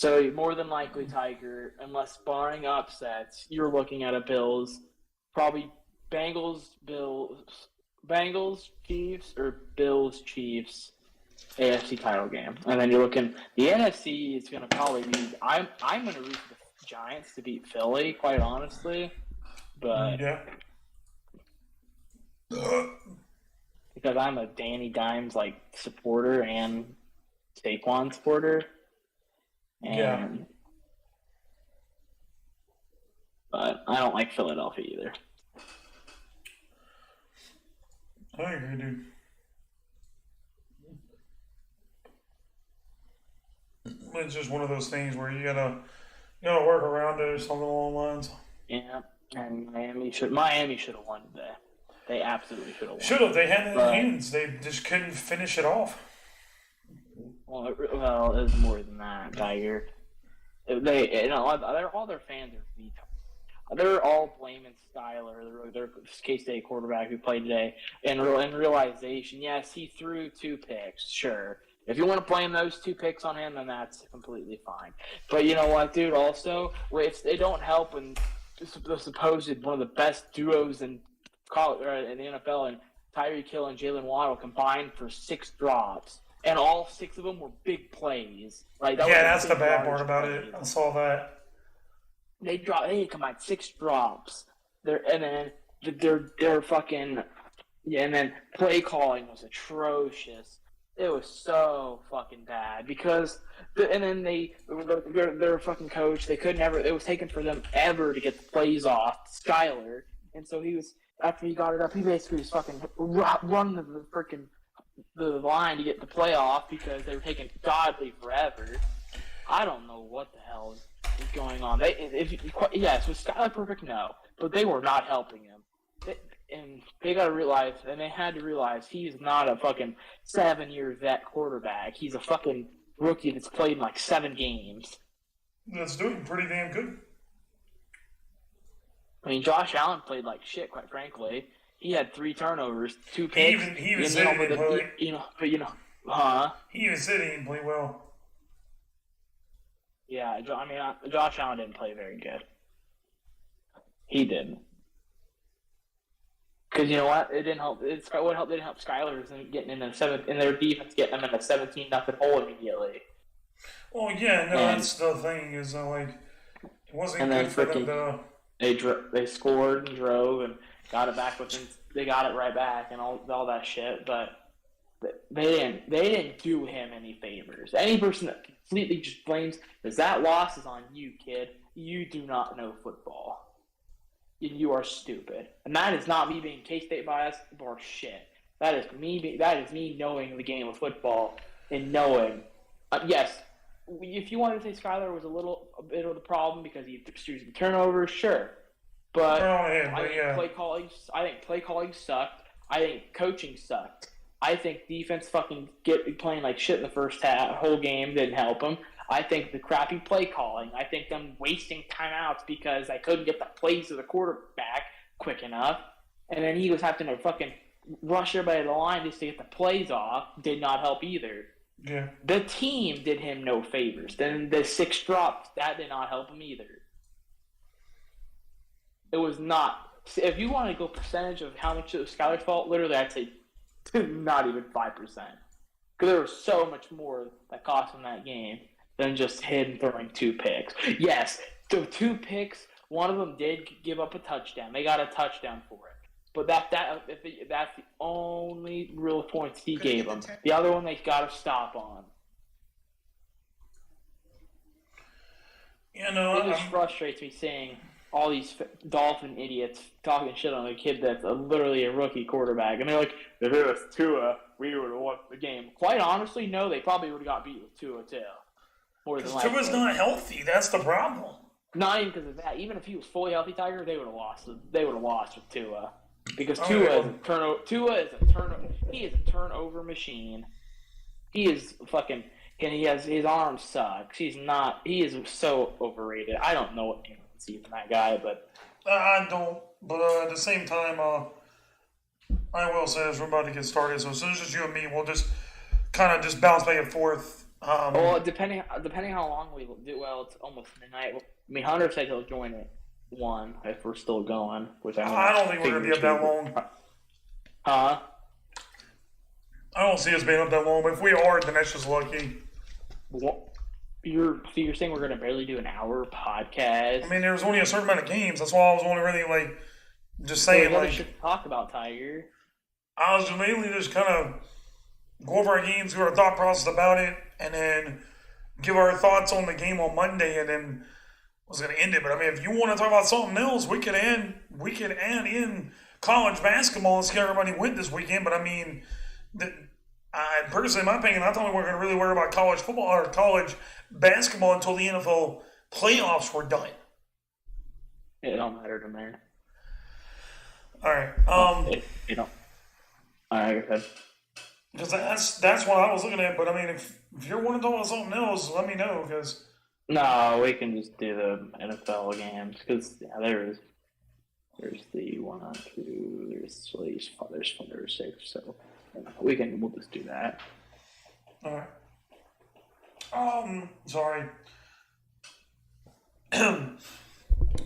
So more than likely, Tiger, unless barring upsets, you're looking at a Bills, probably Bengals, Chiefs, or Bills, Chiefs, AFC title game, and then you're looking. The NFC is going to probably be. I'm going to root for the Giants to beat Philly, quite honestly, but Yeah. because I'm a Danny Dimes supporter and Saquon supporter, and but I don't like Philadelphia either. I agree, dude. It's just one of those things where you gotta work around it or something along the lines. Yeah, and Miami should have won today. They absolutely should have won. Should have. They had it in their hands. They just couldn't finish it off. Well, it was more than that, Tiger. All their fans are veto. They're all blaming Skyler, their K-State quarterback who played today, and realization. Yes, he threw 2 picks. Sure, if you want to blame those 2 picks on him, then that's completely fine. But you know what, dude? Also, if they don't help when the supposed one of the best duos in college or in the NFL and Tyreek Hill and Jalen Waddle combined for 6 drops. And all 6 of them were big plays. That's the bad part about it. I saw that. They combined 6 drops. And then play calling was atrocious. It was so fucking bad because their fucking coach, they could never. It was taken for them ever to get the plays off Skyler, and so he was after he got it up, he basically was fucking run the line to get the playoff because they were taking godly forever. I don't know what the hell is going on. Was Skyler perfect? No, but they were not helping him. They got to realize, and they had to realize, he's not a fucking 7-year vet quarterback. He's a fucking rookie that's played in 7 games. That's doing pretty damn good. I mean, Josh Allen played like shit, quite frankly. He had 3 turnovers, 2 picks. He even said he didn't play. He even said he didn't play well. Yeah, Josh Allen didn't play very good. He didn't. Because you know what? It didn't help. What helped didn't help Skyler is getting in their defense, getting them in a 17-0 hole immediately. Well, that's the thing is it wasn't good for them to. They scored and drove and got it back within. They got it right back and all that shit, but they didn't do him any favors. Any person that completely just blames that loss is on you, kid. You do not know football. You are stupid, and that is not me being K-State biased or shit. That is me knowing the game of football and knowing. Yes, if you wanted to say Skyler was a bit of the problem because he threw the turnovers, sure. But I think play calling sucked. I think coaching sucked. I think defense fucking playing like shit in the first whole game didn't help them. I think the crappy play calling. I think them wasting timeouts because I couldn't get the plays to the quarterback quick enough. And then he was having to fucking rush everybody to the line just to get the plays off. Did not help either. Yeah. The team did him no favors. Then the 6 drops, that did not help him either. It was not. If you want to go percentage of how much it was Skyler's fault, literally I'd say not even 5%. Because there was so much more that cost him that game than just him throwing 2 picks. Yes, the 2 picks, one of them did give up a touchdown. They got a touchdown for it. But that's the only real points he gave them. The other one they got to stop on. It just frustrates me seeing all these Dolphin idiots talking shit on a kid that's literally a rookie quarterback. And they're like, if it was Tua, we would have won the game. Quite honestly, no, they probably would have got beat with Tua too. Because Tua's not healthy. That's the problem. Not even because of that. Even if he was fully healthy, Tiger, they would have lost. They would have lost with Tua. Because Tua is a turnover machine. He is fucking, and his arm sucks. He is so overrated. I don't know what anyone sees in that guy, but I don't. But at the same time, I will say as we're about to get started, so as soon as it's you and me, we'll just kind of just bounce back and forth Well, depending how long we do. Well, it's almost midnight. I mean, Hunter said he'll join at 1 if we're still going, which I'm I gonna don't think we're gonna be up that long. Huh? I don't see us being up that long, but if we are, then that's just lucky. What? You're saying we're gonna barely do an hour podcast? I mean, there's only a certain amount of games. That's why I was only really like just saying Well, like shit to talk about, Tiger. I was just mainly just kind of go over our games, do our thought process about it, and then give our thoughts on the game on Monday, and then I was gonna end it. But I mean, if you want to talk about something else, we could add in college basketball and see how everybody went this weekend. But I mean, personally, in my opinion, I thought we weren't going to really worry about college football or college basketball until the NFL playoffs were done. It don't matter to me. All right. It don't. All right, go ahead. Because that's what I was looking at. But I mean, if you want to talk about something else, let me know. Because no, we can just do the NFL games. Because there's the 1, 2. There's at least 5, there's 6. So we'll just do that. All right. Sorry.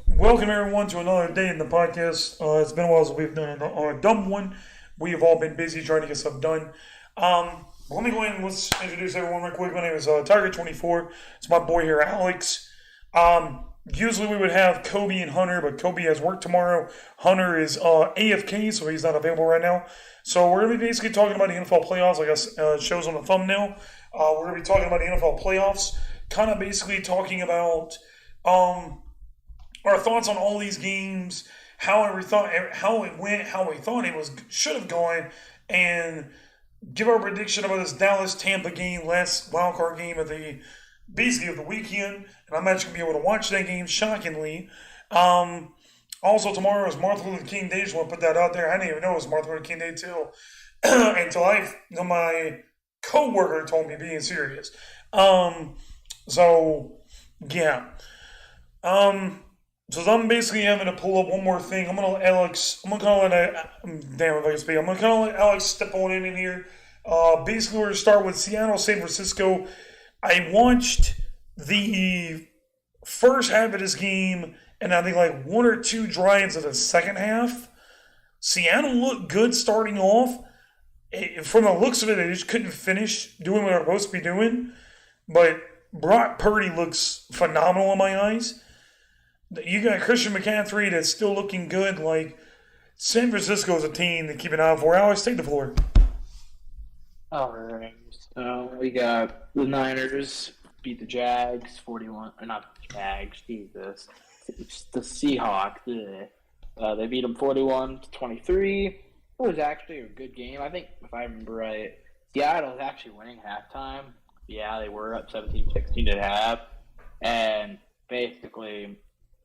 Welcome everyone to another day in the podcast. It's been a while since we've done a dumb one. We have all been busy trying to get stuff done. Let me go ahead and let's introduce everyone real quick. My name is Tiger24. It's my boy here, Alex. Usually we would have Kobe and Hunter, but Kobe has work tomorrow. Hunter is AFK, so he's not available right now. So we're going to be basically talking about the NFL playoffs, like it shows on the thumbnail. We're going to be talking about the NFL playoffs, kind of basically talking about our thoughts on all these games, how it went, how we thought it should have gone, and give our prediction about this Dallas-Tampa game, last wildcard game of the weekend. And I'm actually going to be able to watch that game, shockingly. Also, tomorrow is Martin Luther King Day. Just want to put that out there. I didn't even know it was Martin Luther King Day until my co-worker told me, being serious. So, yeah. So I'm basically having to pull up one more thing. I'm going to let Alex step on in here. Basically, we're going to start with Seattle, San Francisco. I watched the first half of this game, and I think like 1 or 2 drives of the second half. Seattle looked good starting off. From the looks of it, they just couldn't finish doing what they're supposed to be doing. But Brock Purdy looks phenomenal in my eyes. You got Christian McCaffrey that's still looking good. Like, San Francisco is a team to keep an eye out for. Alex, take the floor. All right. So we got the Niners beat the Jags 41. Or not the Jags. Jesus. It's the Seahawks. They beat them 41-23. It was actually a good game. I think, if I remember right, Seattle was actually winning halftime. Yeah, they were up 17-16 at half. And basically,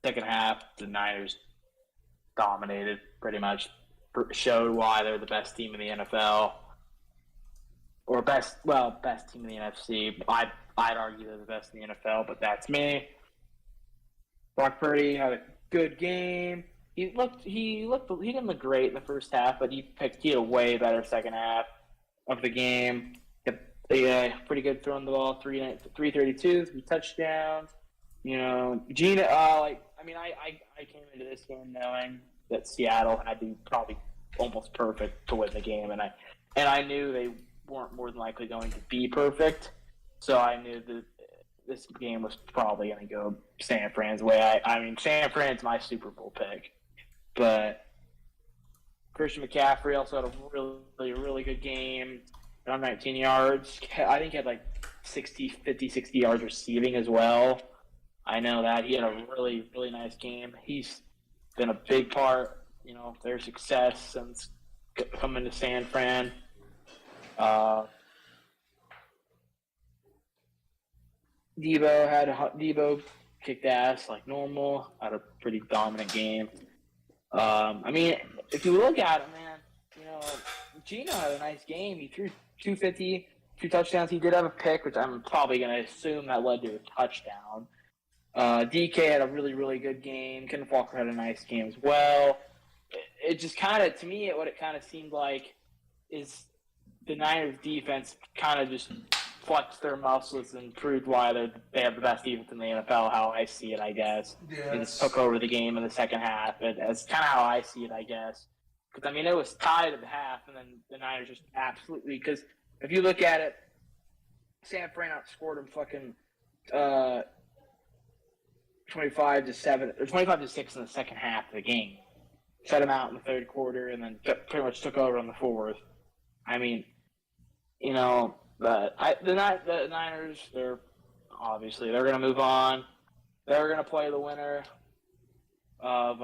second half, the Niners dominated pretty much. Showed why they're the best team in the NFL. Or best team in the NFC. I'd argue they're the best in the NFL, but that's me. Brock Purdy had a good game. He didn't look great in the first half, but he had a way better second half of the game. Pretty good throwing the ball, 332, 3 touchdowns. You know, Gina. I came into this game knowing that Seattle had to be probably almost perfect to win the game, and I knew they weren't more than likely going to be perfect. So I knew that this game was probably going to go San Fran's way. I mean, San Fran's my Super Bowl pick. But Christian McCaffrey also had a really, really good game. 19 yards. I think he had like 60 yards receiving as well. I know that. He had a really, really nice game. He's been a big part, of their success since coming to San Fran. Debo kicked ass like normal. Had a pretty dominant game. If you look at him, man, Gino had a nice game. He threw 250, 2 touchdowns. He did have a pick, which I'm probably going to assume that led to a touchdown. DK had a really, really good game. Kenneth Walker had a nice game as well. It just kind of, to me, what it kind of seemed like is the Niners defense kind of just flexed their muscles and proved why they have the best defense in the NFL. How I see it, I guess. Yeah, They just took over the game in the second half. That's kind of how I see it, I guess. Because I mean, it was tied at the half, and then the Niners just absolutely. Because if you look at it, San Fran outscored them fucking 25-7 or 25-6 in the second half of the game. Shut them out in the third quarter, and then pretty much took over in the fourth. I mean, you know, but the Niners, they're going to move on. They're going to play the winner of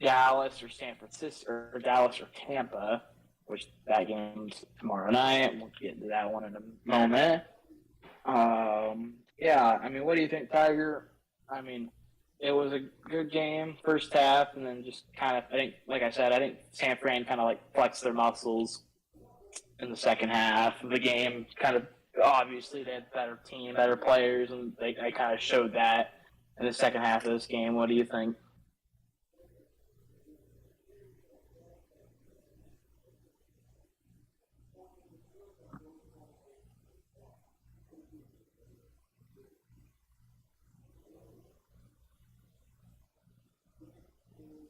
Dallas or San Francisco, or Dallas or Tampa, which that game's tomorrow night. We'll get into that one in a moment. Yeah, I mean, what do you think, Tiger? I mean, it was a good game first half, and then just kind of, I think, like I said, I think San Fran kind of like flexed their muscles in the second half of the game. Kind of, obviously, they had better team, better players, and they kind of showed that in the second half of this game. What do you think?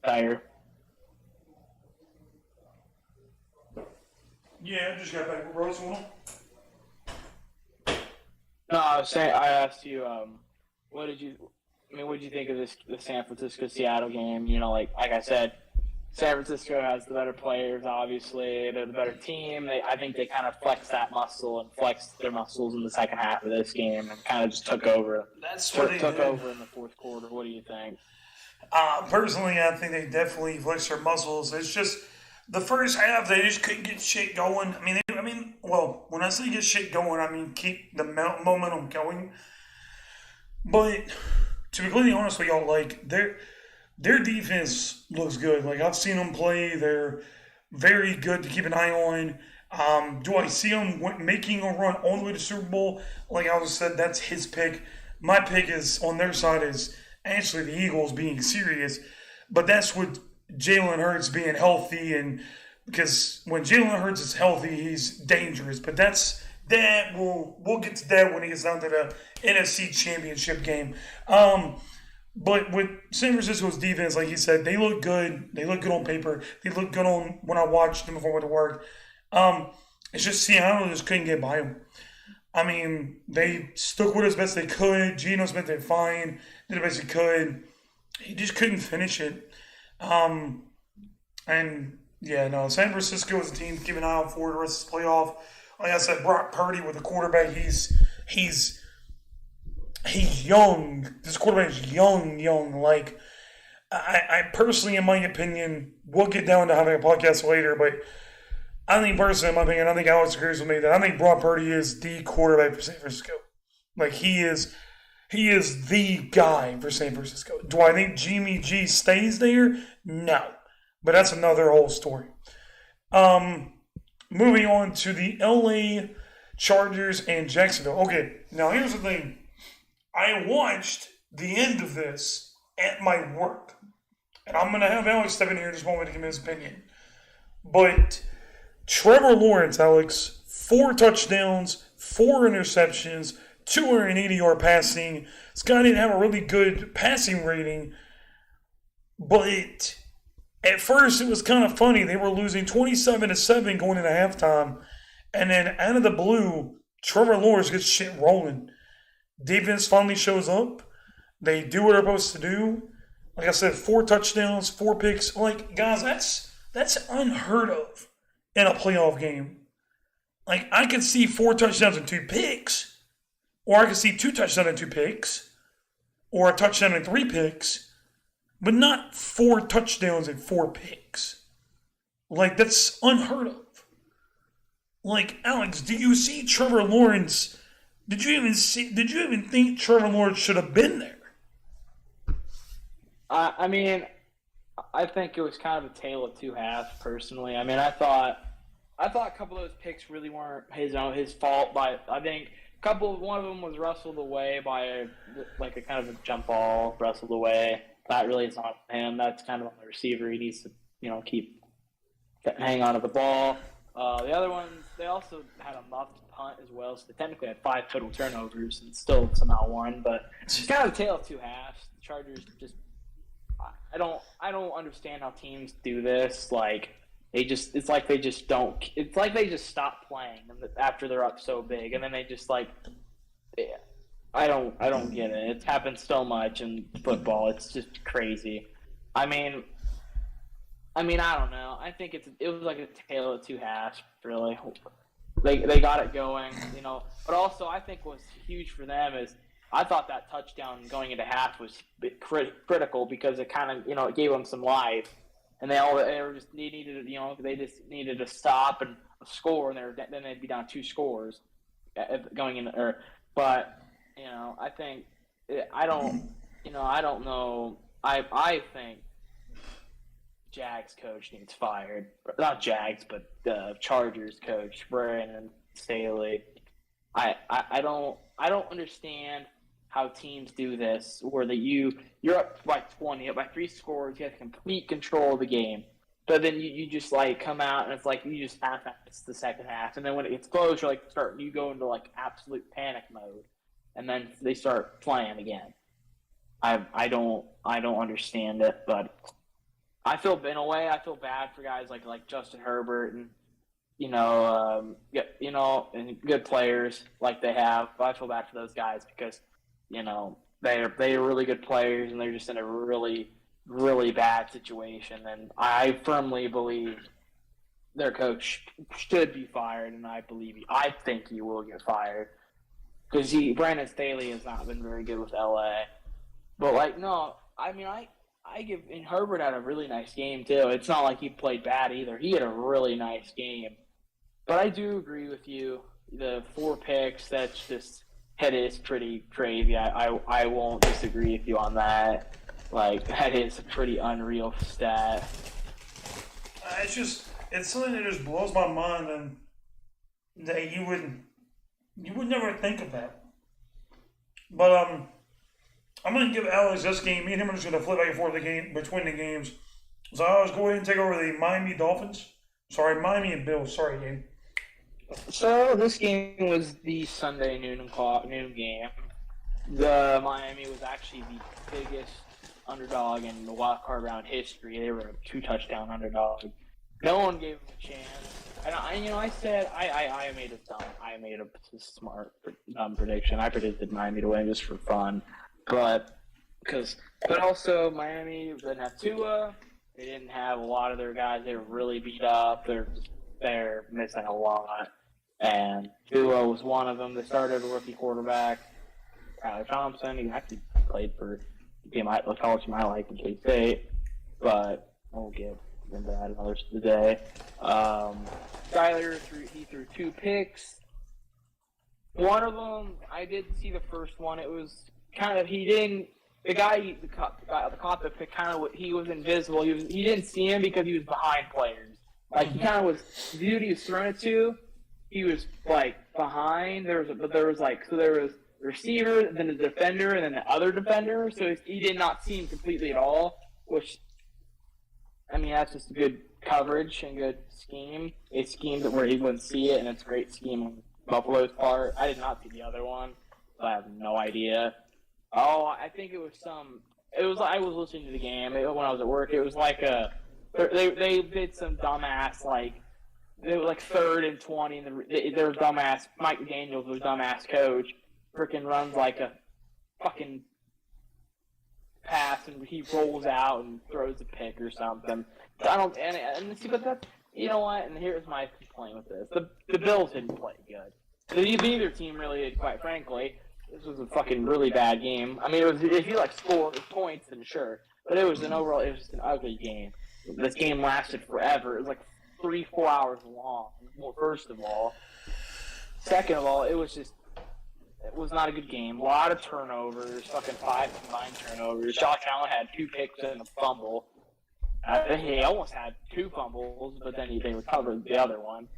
Tiger. Yeah, I just got back with Roswell. No, I was saying, I asked you, what did you think of the San Francisco Seattle game? You know, like I said, San Francisco has the better players. Obviously, they're the better team. I think they kind of flexed that muscle and flexed their muscles in the second half of this game and kind of just took over. That's what they took did. over in the fourth quarter. What do you think? Personally, I think they definitely flexed their muscles. It's just the first half they just couldn't get shit going. Well, when I say get shit going, I mean keep the momentum going. But to be completely honest with y'all, like their defense looks good. Like I've seen them play; they're very good to keep an eye on. Do I see them making a run all the way to Super Bowl? Like I was said, that's his pick. My pick is on their side is actually the Eagles being serious, but that's with Jalen Hurts being healthy, and because when Jalen Hurts is healthy, he's dangerous. But we'll get to that when he gets down to the NFC Championship game. But with San Francisco's defense, like he said, they look good. They look good on paper. They look good on when I watched them before I went to work. It's just Seattle just couldn't get by them. I mean, they stuck with it as best they could. Geno Smith did fine, did the best he could. He just couldn't finish it. San Francisco is a team to keep an eye out for the rest of the playoff. Like I said, Brock Purdy with the quarterback, he's young. This quarterback is young. Like, I personally, in my opinion, we'll get down to having a podcast later, but I think personally, in my opinion, I think Alex agrees with me that I think Brock Purdy is the quarterback for San Francisco. Like, he is the guy for San Francisco. Do I think Jimmy G stays there? No. But that's another whole story. Moving on to the LA Chargers and Jacksonville. Okay, now here's the thing. I watched the end of this at my work. And I'm going to have Alex step in here in just a moment to give me his opinion. But Trevor Lawrence, Alex, 4 touchdowns, 4 interceptions, 280-yard passing. This guy didn't have a really good passing rating. But at first, it was kind of funny. They were losing 27-7 going into halftime. And then out of the blue, Trevor Lawrence gets shit rolling. Defense finally shows up. They do what they're supposed to do. Like I said, 4 touchdowns, 4 picks. Like, guys, that's unheard of in a playoff game. Like, I could see 4 touchdowns and 2 picks. Or I could see 2 touchdowns and 2 picks. Or a touchdown and 3 picks. But not 4 touchdowns and 4 picks. Like, that's unheard of. Like, Alex, do you see Trevor Lawrence? Did you even think Trevor Lawrence should have been there? I mean, I think it was kind of a tale of 2 halves, personally. I mean, I thought a couple of those picks really weren't his fault. By I think one of them was wrestled away by a kind of a jump ball, wrestled away. That really is not him. That's kind of on the receiver. He needs to, hang on to the ball. The other ones, they also had a muffed punt as well, so they technically had 5 total turnovers and still somehow won. But it's kind of a tale of two halves. The Chargers just, I don't understand how teams do this. Like it's like they just don't. It's like they just stop playing after they're up so big, and then they just like, yeah, I don't get it. It's happened so much in football. It's just crazy. I mean, I don't know. I think it was like a tale of two halves, really. They got it going, But also, I think what's huge for them is I thought that touchdown going into half was critical because it kind of it gave them some life, and they just needed to stop and score, and then they'd be down 2 scores going in. But I think I don't know. I think Jags coach needs fired. Not Jags, but the Chargers coach, Brandon Staley. I don't understand how teams do this, where you're up by 20, up by 3 scores, you have complete control of the game. But then you just like come out and it's like you just half-ass the second half, and then when it gets close, you go into like absolute panic mode, and then they start playing again. I don't understand it, but I feel bad for guys like Justin Herbert and and good players like they have. But I feel bad for those guys because they're really good players and they're just in a really, really bad situation. And I firmly believe their coach should be fired, and I think he will get fired because Brandon Staley has not been very good with LA. But and Herbert had a really nice game too. It's not like he played bad either. He had a really nice game. But I do agree with you. The 4 picks, that is pretty crazy. I won't disagree with you on that. Like, that is a pretty unreal stat. It's something that just blows my mind, and that you would never think of that. But I'm going to give Alex this game. Me and him are just going to flip back and forth between the games. So I was going to take over the Miami and Bills. Sorry, game. So this game was the Sunday noon game. The Miami was actually the biggest underdog in the wild card round history. They were a 2-touchdown underdog. No one gave them a chance. And I said I made a smart prediction. I predicted Miami to win just for fun. But also Miami didn't have Tua. They didn't have a lot of their guys. They were really beat up. They're missing a lot. And Tua was one of them. They started a rookie quarterback, Tyler Thompson. He actually played for a college team I like in K-State. But I won't get into that another day. Skyler threw 2 picks. One of them, I did see the first one. It was kind of the guy caught the pick. He was invisible. He didn't see him because he was behind players. Like he kind of was. The dude he was throwing it to, he was like behind. There was the receiver, then the defender, and then the other defender. So he did not see him completely at all. Which, that's just good coverage and good scheme. A scheme where he wouldn't see it, and it's a great scheme on Buffalo's part. I did not see the other one, so I have no idea. Oh, I think it was I was listening to the game when I was at work. It was like they did some dumbass, they were like 3rd and 20, and their dumbass, Mike McDaniels, their dumbass coach, freaking runs like a fucking pass, and he rolls out and throws a pick or something. But that's, you know what, and here's my complaint with this. The Bills didn't play good. Neither team really did, quite frankly. This was a fucking really bad game. If you score points, then sure. But it was an ugly game. This game lasted forever. It was 3-4 hours long. Well, first of all. Second of all, it was not a good game. A lot of turnovers, fucking 5 combined turnovers. Josh Allen had 2 picks and a fumble. He almost had 2 fumbles, but then they recovered the other one.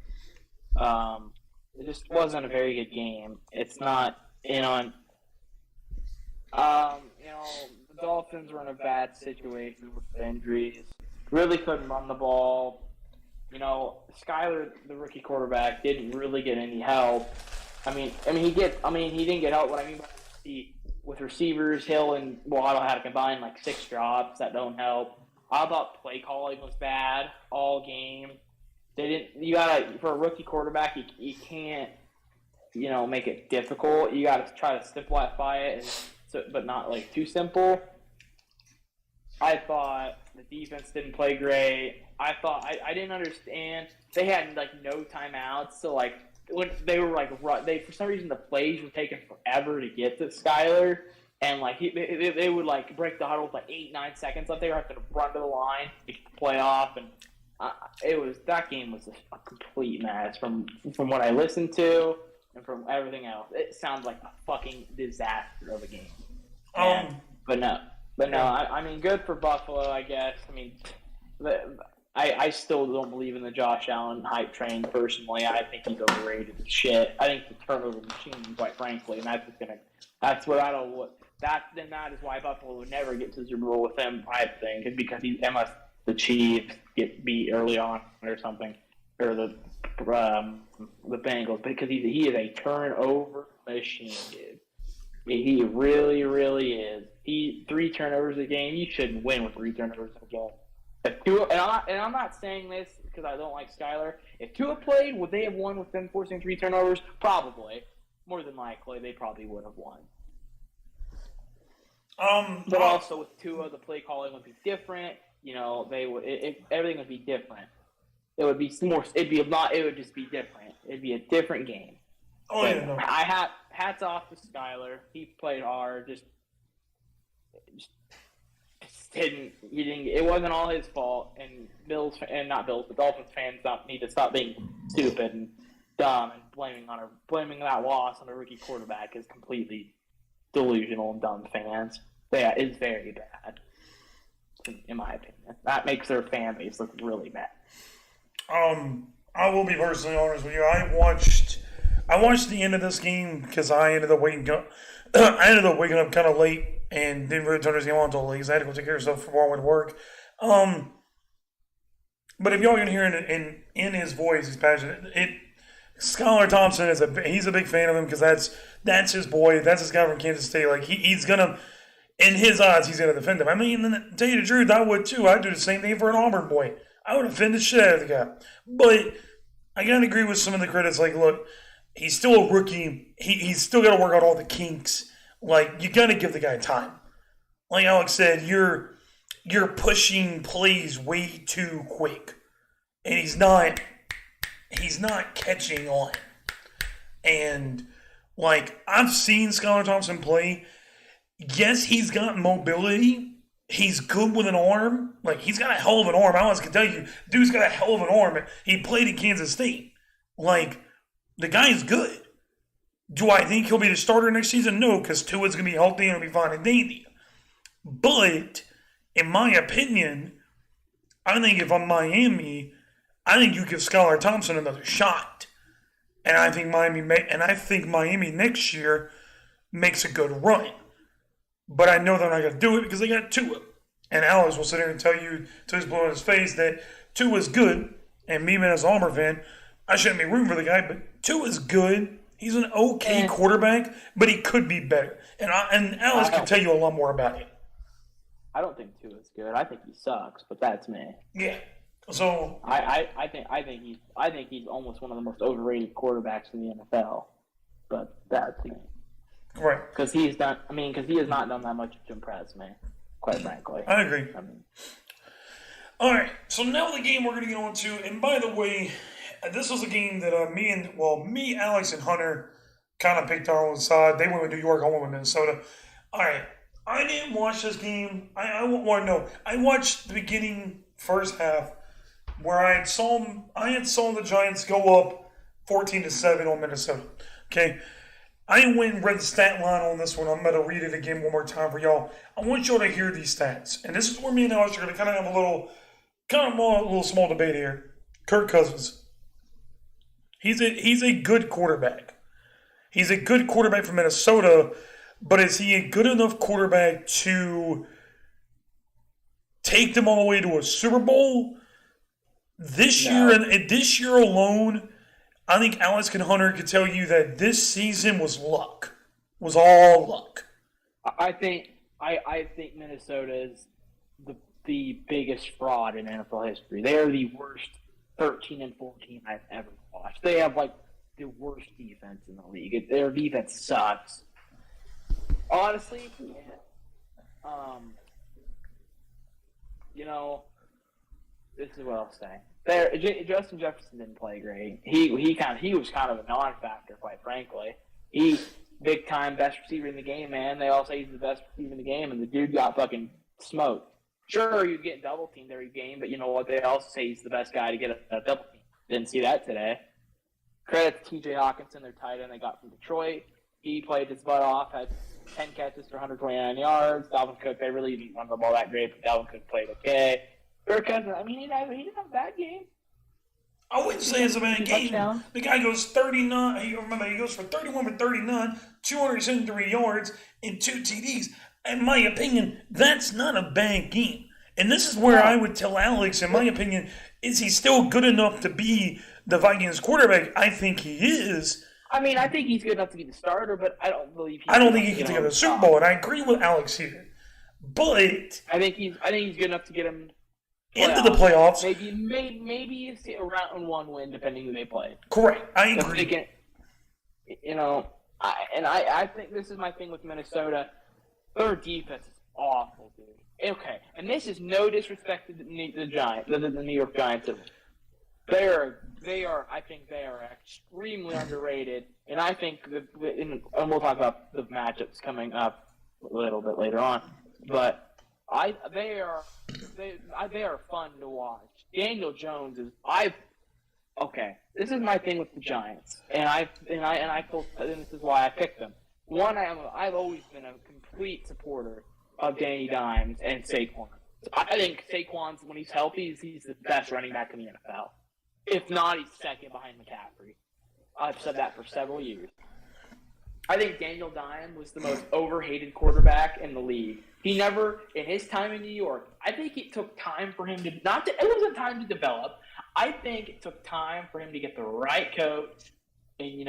It just wasn't a very good game. It's not. The Dolphins were in a bad situation with injuries. Really couldn't run the ball. Skyler, the rookie quarterback, didn't really get any help. He didn't get help. What I mean by with receivers, Hill and Waddle had to combine like 6 drops. That don't help. I thought play calling was bad all game. They didn't. You gotta for a rookie quarterback, you can't make it difficult. You gotta try to simplify it, but not like too simple. I thought the defense didn't play great. I thought I didn't understand. They had like no timeouts, so like when they were like for some reason the plays were taking forever to get to Skyler, and like they would like break the huddle with like 8-9 seconds left. They were having to run to the line to get the play off, and that game was a complete mess from what I listened to and from everything else. It sounds like a fucking disaster of a game. But no. Good for Buffalo, I guess. I still don't believe in the Josh Allen hype train personally. I think he's overrated as shit. I think the turnover machine, quite frankly, and that is why Buffalo would never get to the Super Bowl with him, I think, because unless the Chiefs get beat early on or something, or the Bengals, because he is a turnover machine, dude. He really, really is. 3 turnovers a game. You shouldn't win with 3 turnovers a game. I'm not saying this because I don't like Skyler. If Tua played, would they have won with them forcing 3 turnovers? Probably. More than likely, they probably would have won. But also with Tua, the play calling would be different. Everything would be different. It would be more. It would just be different. It'd be a different game. I have hats off to Skyler. He played hard. Just didn't. He didn't. It wasn't all his fault. And the Dolphins fans need to stop being stupid and dumb and blaming that loss on a rookie quarterback is completely delusional and dumb fans. Yeah, it's very bad, in my opinion. That makes their fan base look really bad. I will be personally honest with you. I watched the end of this game because I ended up waking up kind of late and didn't really turn this game on until late because I had to go take care of stuff before I went to work. But if y'all can hear in his voice, he's passionate. Skylar Thompson he's a big fan of him because that's his boy. That's his guy from Kansas State. Like he's gonna, in his eyes, he's gonna defend him. To tell you the truth, I would too. I'd do the same thing for an Auburn boy. I would defend the shit out of the guy. But I gotta agree with some of the critics. Like, look, he's still a rookie. He's still got to work out all the kinks. Like, you got to give the guy time. Like Alex said, you're pushing plays way too quick. And he's not catching on. And, like, I've seen Skylar Thompson play. Yes, he's got mobility. He's good with an arm. Like, he's got a hell of an arm. I can tell you, dude's got a hell of an arm. He played at Kansas State. Like, the guy's good. Do I think he'll be the starter next season? No, because Tua's going to be healthy and he'll be fine and dandy. But, in my opinion, I think if I'm Miami, I think you give Skylar Thompson another shot. And I think Miami next year makes a good run. But I know they're not going to do it because they got Tua. And Alex will sit here and tell you till he's blowing in his face that Tua's good. And me, as an Auburn fan, I shouldn't be rooting for the guy, but Tua's good. He's an okay quarterback, but he could be better. And Alex can tell you a lot more about it. I don't think Tua's good. I think he sucks, but that's me. Yeah. So I think he's almost one of the most overrated quarterbacks in the NFL. But that's me. Right. Because he has not done that much to impress me, quite frankly. I agree. All right. So now the game we're going to get on to, and by the way, this was a game that me, Alex, and Hunter kind of picked our own side. They went with New York, I went with Minnesota. All right. I didn't watch this game. I want to know. I watched the beginning first half where I had saw the Giants go up 14-7 on Minnesota. Okay. I went and read the stat line on this one. I'm going to read it again one more time for y'all. I want y'all to hear these stats. And this is where me and Alex are going to kind of have a little small debate here. Kirk Cousins. He's a good quarterback. He's a good quarterback for Minnesota, but is he a good enough quarterback to take them all the way to a Super Bowl? This No. year and this year alone, I think Alex and Hunter could tell you that this season was luck. Was all luck. I think Minnesota is the biggest fraud in NFL history. They are the worst 13-14 I've ever watched. They have like the worst defense in the league. Their defense sucks. Honestly, you know, this is what I'll say. Justin Jefferson didn't play great. He was kind of a non-factor, quite frankly. He big time best receiver in the game, man. They all say he's the best receiver in the game, and the dude got fucking smoked. Sure, you get double teamed every game, but you know what? They also say he's the best guy to get a double team. Didn't see that today. Credit to T.J. Hawkinson, their tight end they got from Detroit. He played his butt off, had 10 catches for 129 yards. Dalvin Cook, they really didn't run the ball that great, but Dalvin Cook played okay. Kirk Cousins, I mean, he didn't have a bad game. I wouldn't say it's a bad game. Touchdown. The guy goes 39. He goes for 31 for 39, 273 yards, and 2 TDs. In my opinion, that's not a bad game. And this is where I would tell Alex, in my opinion, is he still good enough to be the Vikings quarterback? I think he is. I mean, I think he's good enough to be the starter, but I don't believe I don't think he can take the Super Bowl, and I agree with Alex here. But I think he's good enough to get him into the playoffs. Maybe around one win, depending who they play. Correct. I agree. I think this is my thing with Minnesota. Their defense is awful, dude. Okay, and this is no disrespect to the New York Giants. They are. I think they are extremely underrated, and I think and we'll talk about the matchups coming up a little bit later on. But they are fun to watch. Daniel Jones is okay. This is my thing with the Giants, and this is why I picked them. One, I've always been a complete supporter of Danny Dimes and Saquon. I think Saquon's, when he's healthy, he's the best running back in the NFL. If not, he's second behind McCaffrey. I've said that for several years. I think Daniel Dimes was the most overhated quarterback in the league. He never, in his time in New York, I think it took time for him it wasn't time to develop. I think it took time for him to get the right coach. And,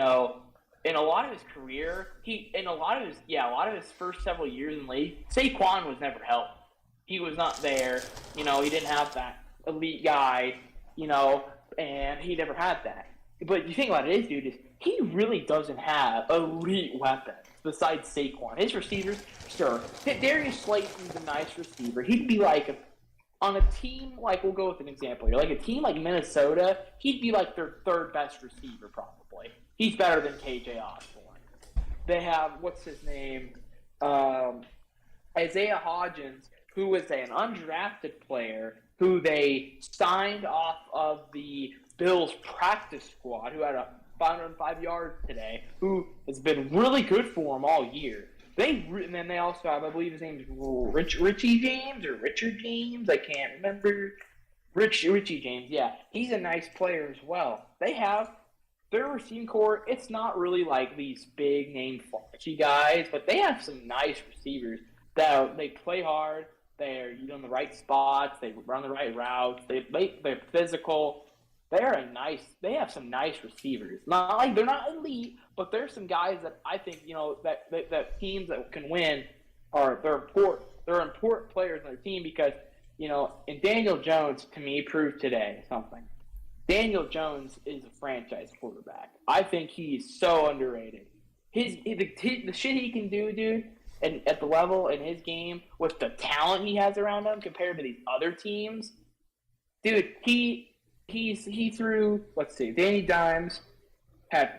in a lot of his career, a lot of his first several years in the league, Saquon was never healthy. He was not there. He didn't have that elite guy, and he never had that. But the thing about it is, he really doesn't have elite weapons besides Saquon. His receivers, sure. Darius Slayton's a nice receiver. He'd be like, on a team, like, we'll go with an example here. Like a team like Minnesota, he'd be like their third best receiver probably. He's better than KJ Osborne. They have, what's his name? Isaiah Hodgins, who was an undrafted player who they signed off of the Bills practice squad, who had a 505 yards today, who has been really good for them all year. And then they also have, I believe his name is Richie James or Richard James. I can't remember. Richie James, yeah. He's a nice player as well. They have their receiving core. It's not really like these big name flashy guys, but they have some nice receivers they play hard. They're in the right spots. They run the right routes. They're physical. They have some nice receivers. Not like they're not elite, but there's some guys that I think that teams that can win they're important players on their team because and Daniel Jones to me proved today something. Daniel Jones is a franchise quarterback. I think he's so underrated. The shit he can do, dude, and at the level in his game with the talent he has around him compared to these other teams, dude, he threw, let's see, Danny Dimes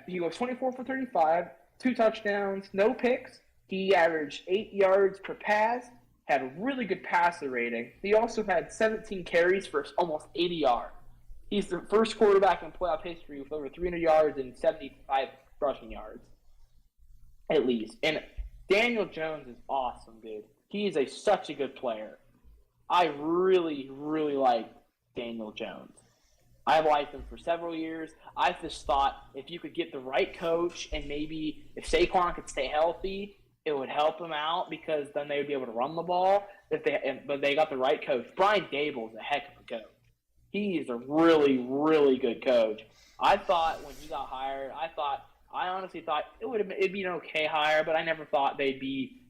he was 24 for 35, 2 touchdowns, no picks. He averaged 8 yards per pass, had a really good passer rating. He also had 17 carries for almost 80 yards. He's the first quarterback in playoff history with over 300 yards and 75 rushing yards, at least. And Daniel Jones is awesome, dude. He is such a good player. I really, really like Daniel Jones. I've liked him for several years. I just thought if you could get the right coach and maybe if Saquon could stay healthy, it would help him out because then they would be able to run the ball. But they got the right coach. Brian Daboll is a heck of a coach. He is a really, really good coach. I thought when he got hired, I honestly thought it'd be an okay hire, but I never thought they'd be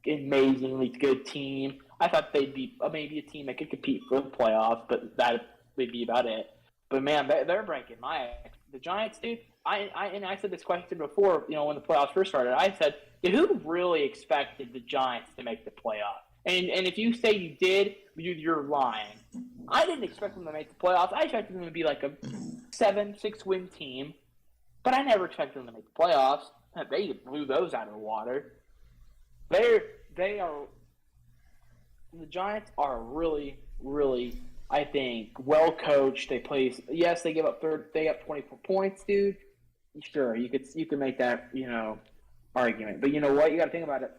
amazingly good team. I thought they'd be maybe a team that could compete for the playoffs, but that would be about it. But man, they're breaking the Giants, dude. I said this question before, when the playoffs first started. I said, who really expected the Giants to make the playoffs? And if you say you did, you're lying. I didn't expect them to make the playoffs. I expected them to be like a 7-6 win team, but I never expected them to make the playoffs. They blew those out of the water. The Giants are really, really, I think, well coached. They give up 24 points, dude. Sure, you could make that argument, but you know what? You got to think about it.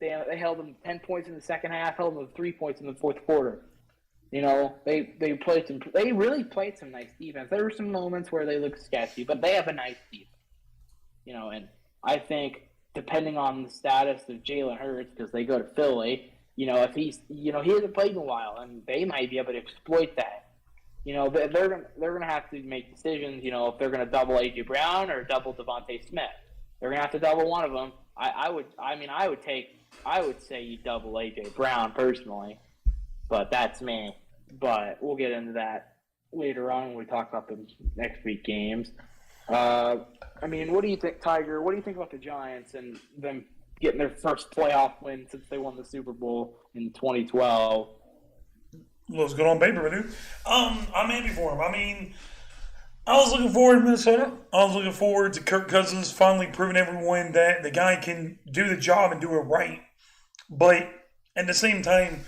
They held them 10 points in the second half, held them 3 points in the fourth quarter. They really played some nice defense. There were some moments where they looked sketchy, but they have a nice defense. And I think depending on the status of Jalen Hurts, because they go to Philly, if he hasn't played in a while, and they might be able to exploit that. They're gonna have to make decisions. If they're gonna double AJ Brown or double Devontae Smith, they're gonna have to double one of them. I would say you double AJ Brown personally, but that's me. But we'll get into that later on when we talk about the next week games. What do you think, Tiger? What do you think about the Giants and them getting their first playoff win since they won the Super Bowl in 2012? Looks good on paper, dude. I'm happy for him. I was looking forward to Minnesota. I was looking forward to Kirk Cousins finally proving everyone that the guy can do the job and do it right. But at the same time,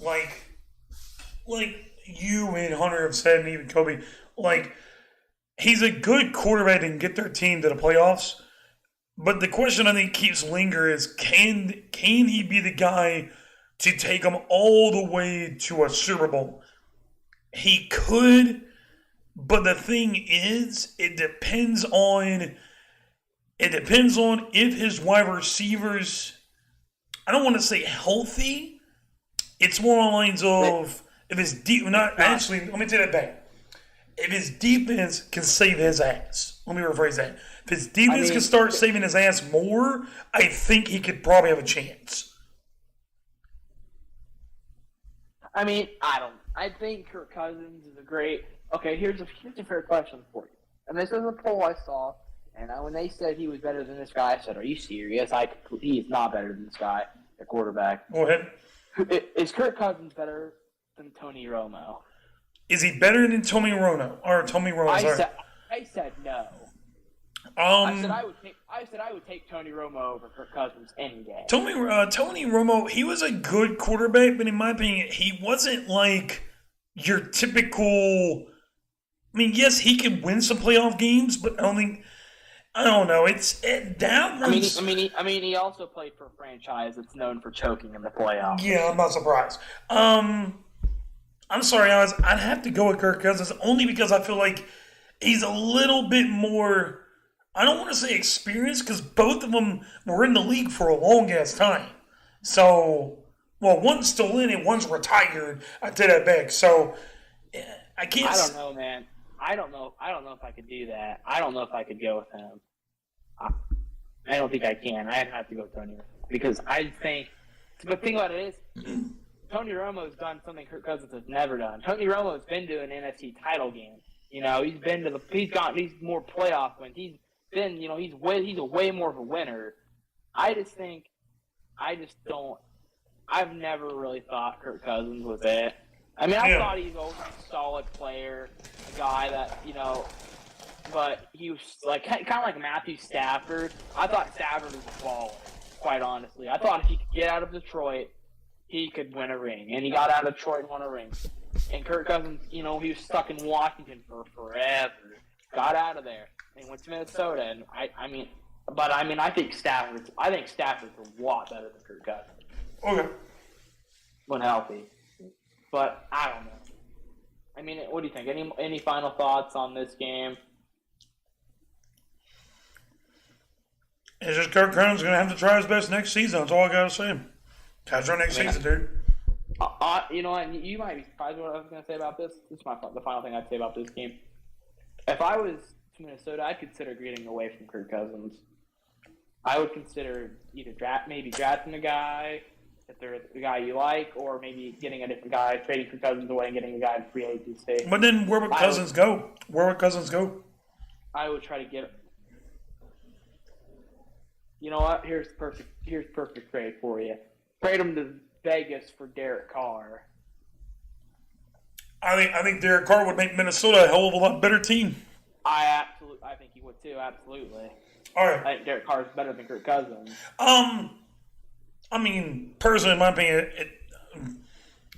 like you and Hunter have said, and even Kobe, he's a good quarterback and get their team to the playoffs. But the question I think keeps lingering is, can he be the guy to take them all the way to a Super Bowl? He could, but the thing is, it depends on if his wide receivers, I don't want to say healthy. It's more on the lines of if his let me take that back. If his defense can save his ass, let me rephrase that. If his defense can start saving his ass more, I think he could probably have a chance. I think Kirk Cousins is a great. Okay, here's a fair question for you. And this is a poll I saw, and when they said he was better than this guy, I said, "Are you serious? He is not better than this guy, the quarterback." Go ahead. Is Kirk Cousins better than Tony Romo? Is he better than Tommy Romo? Or Tommy Romo? I said no. I said I would take Tony Romo over Kirk Cousins any day. Tony Romo, he was a good quarterback, but in my opinion, he wasn't like your typical. Yes, he could win some playoff games, but I don't know. He also played for a franchise that's known for choking in the playoffs. Yeah, I'm not surprised. I'm sorry, I'd have to go with Kirk Cousins only because I feel like he's a little bit more. I don't want to say experienced because both of them were in the league for a long ass time. So, one's still in and one's retired. I take that back. So, I can't. I don't know, man. I don't know if I could do that. I don't know if I could go with him. I don't think I can. I'd have to go with Tony because I think. But the thing about it is, Tony Romo's done something Kirk Cousins has never done. Tony Romo's been to an NFC title game. He's been to he's more playoff wins. He's been, he's a way more of a winner. I've never really thought Kirk Cousins was it. I thought he was a solid player, a guy that, but he was kind of like Matthew Stafford. I thought Stafford was a baller, quite honestly. I thought if he could get out of Detroit, he could win a ring. And he got out of Detroit and won a ring. And Kirk Cousins, he was stuck in Washington for forever. Got out of there and went to Minnesota. And I think Stafford's a lot better than Kirk Cousins. Okay. When healthy. But I don't know. What do you think? Any final thoughts on this game? It's just Kirk Cousins going to have to try his best next season. That's all I got to say. Try next season, dude. You know what? You might be surprised what I was going to say about this. This is the final thing I'd say about this game. If I was Minnesota, I'd consider getting away from Kirk Cousins. I would consider either maybe drafting a guy if they're the guy you like, or maybe getting a different guy, trading Kirk Cousins away and getting a guy in free agency. But then where would Cousins go? Where would Cousins go? I would try to get. You know what? Here's perfect trade for you. Trade him to Vegas for Derek Carr. I think Derek Carr would make Minnesota a hell of a lot better team. I think he would too. Absolutely. All right. I think Derek Carr is better than Kirk Cousins. I mean, personally, in my opinion,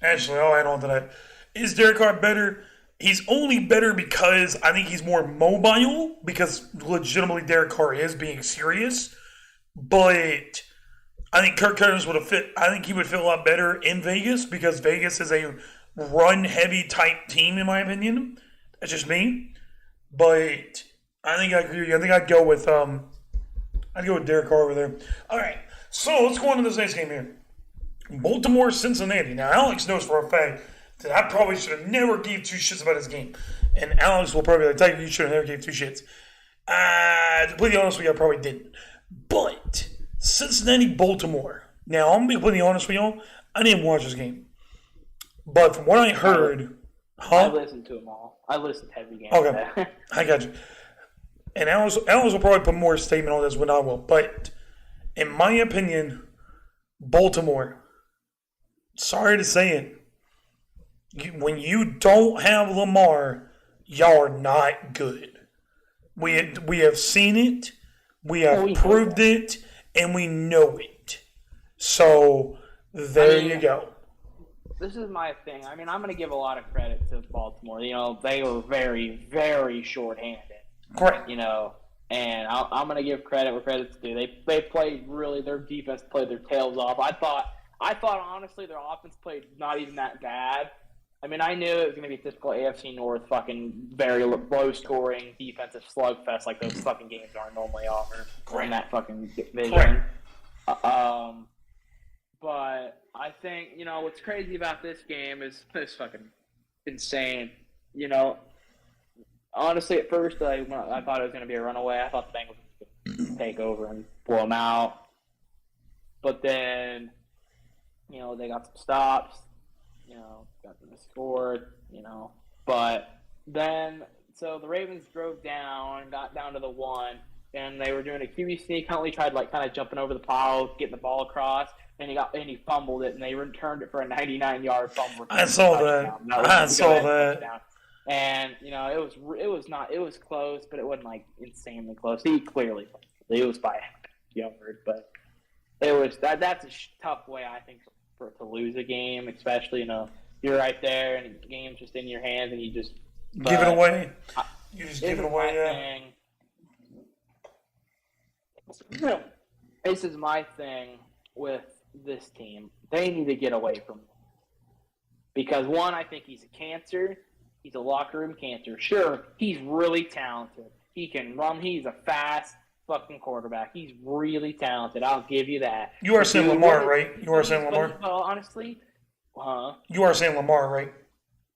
actually, I'll add on to that. Is Derek Carr better? He's only better because I think he's more mobile, because legitimately Derek Carr is being serious. But I think Kirk Cousins would have fit. I think he would fit a lot better in Vegas, because Vegas is a run-heavy type team, in my opinion. That's just me. But I think I agree. I think I'd go with Derek Carr over there. All right. So let's go on to this next game here. Baltimore, Cincinnati. Now, Alex knows for a fact that I probably should have never gave two shits about this game. And Alex will probably tell you should have never gave two shits. To be completely honest with you, I probably didn't. But Cincinnati, Baltimore. Now, I'm going to be completely honest with y'all. I didn't watch this game. But from what I heard... I listened to them all. I listened to every game. Okay. I got you. And Alex will probably put more statement on this than I will. But in my opinion, Baltimore, sorry to say it, when you don't have Lamar, y'all are not good. We have seen it, we have proved it, and we know it. So there you go. This is my thing. I mean, I'm going to give a lot of credit to Baltimore. You know, they were very, very short-handed. Correct. You know, and I'm going to give credit where credit's due. They played really, their defense played their tails off. I thought honestly their offense played not even that bad. I mean, I knew it was going to be a typical AFC North fucking very low-scoring defensive slugfest like those fucking games are normally are in that fucking division. But I think, you know, what's crazy about this game is it's fucking insane. You know, honestly, at first, I thought it was going to be a runaway. I thought the Bengals would take over and blow them out. But then, you know, they got some stops. You know, got them scored, you know. But then, so the Ravens drove down, got down to the 1, and they were doing a QB sneak. Huntley tried, like, kind of jumping over the pile, getting the ball across. And he fumbled it, and they returned it for a 99-yard fumble. I saw that. I saw that. And you know, it was close, but it wasn't like insanely close. He clearly it was by a yard, but it was that's a tough way, I think, to lose a game, especially, you know, you're right there and the game's just in your hands and you just give it away. You just give it away. Yeah. This is my thing with this team. They need to get away from him. Because one, I think he's a cancer. He's a locker room cancer. Sure, he's really talented. He can run. He's a fast fucking quarterback. He's really talented. I'll give you that. You are saying Lamar, right? You are saying Lamar? Well, honestly, you are saying Lamar, right?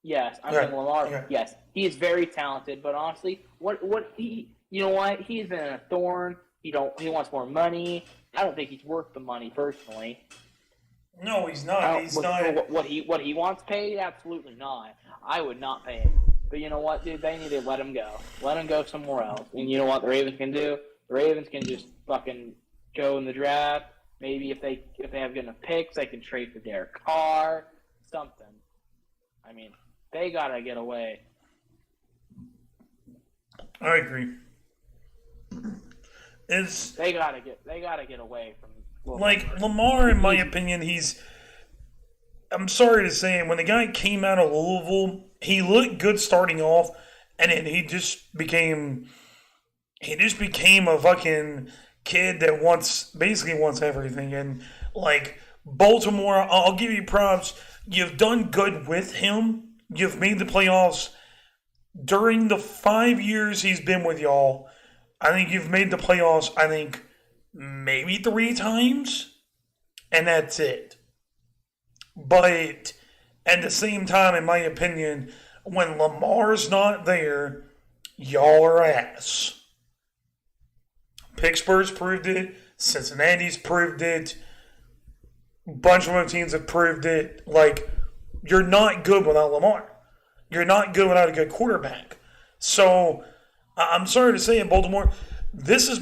Yes, I'm saying Lamar. Okay. Yes, he is very talented. But honestly, you know what? He's been a thorn. He wants more money. I don't think he's worth the money personally. No, he's not. He's not. What he wants paid? Absolutely not. I would not pay him. But you know what, dude? They need to let him go. Let him go somewhere else. And you know what the Ravens can do? The Ravens can just fucking go in the draft. Maybe if they have good enough picks, they can trade for Derek Carr. Something. I mean, they gotta get away. I agree. They gotta get away from. Like Lamar, in my opinion, I'm sorry to say, when the guy came out of Louisville, he looked good starting off, and then he just became a fucking kid that basically wants everything. And like Baltimore, I'll give you props. You've done good with him. You've made the playoffs during the 5 years he's been with y'all. I think you've made the playoffs, I think, maybe 3 times, and that's it. But at the same time, in my opinion, when Lamar's not there, y'all are ass. Pittsburgh's proved it. Cincinnati's proved it. A bunch of other teams have proved it. Like, you're not good without Lamar. You're not good without a good quarterback. So, I'm sorry to say in Baltimore, this is